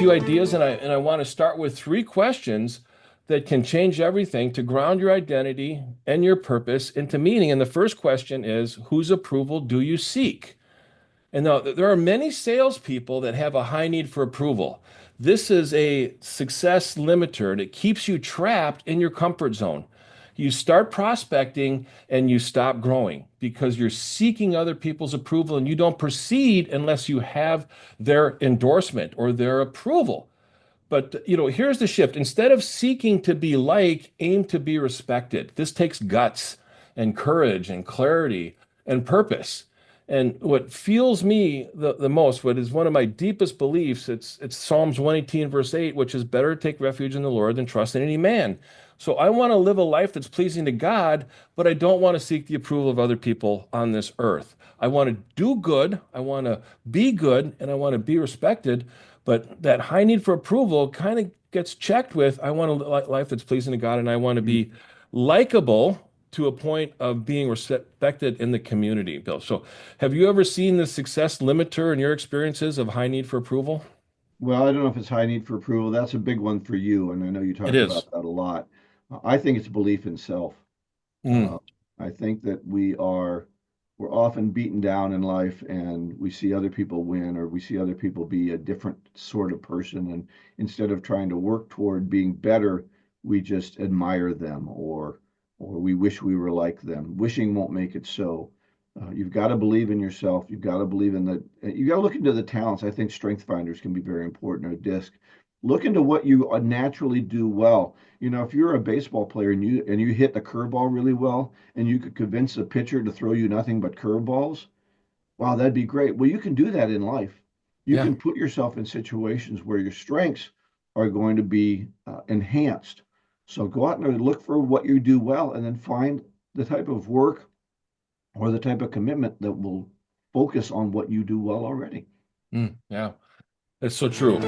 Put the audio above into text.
few ideas, and I want to start with three questions that can change everything to ground your identity and your purpose into meaning. And the first question is, whose approval do you seek? And now there are many salespeople that have a high need for approval. This is a success limiter that keeps you trapped in your comfort zone. You start prospecting and you stop growing because you're seeking other people's approval and you don't proceed unless you have their endorsement or their approval. But here's the shift. Instead of seeking to be like, aim to be respected. This takes guts and courage and clarity and purpose. And what fuels me the most, what is one of my deepest beliefs, it's Psalms 118, verse 8, which is better to take refuge in the Lord than trust in any man. So I want to live a life that's pleasing to God, but I don't want to seek the approval of other people on this earth. I want to do good, I want to be good, and I want to be respected. But that high need for approval kind of gets checked with I want a life that's pleasing to God, and I want to be likable to a point of being respected in the community, Bill. So, have you ever seen the success limiter in your experiences of high need for approval? Well, I don't know if it's high need for approval. That's a big one for you, and I know you It talk is. about that a lot. I think it's belief in self. Mm, Uh, I think that we're often beaten down in life, and we see other people win, or we see other people be a different sort of person, and instead of trying to work toward being better, we just admire them, or we wish we were like them. Wishing won't make it so. You've got to believe in yourself. You've got to believe in that. You got to look into the talents. I think strength finders can be very important. Or disc. Look into what you naturally do well. If you're a baseball player and you hit the curveball really well, and you could convince a pitcher to throw you nothing but curveballs, wow, that'd be great. Well, you can do that in life. You yeah. can put yourself in situations where your strengths are going to be enhanced. So go out and look for what you do well, and then find the type of work or the type of commitment that will focus on what you do well already. Yeah. That's so true.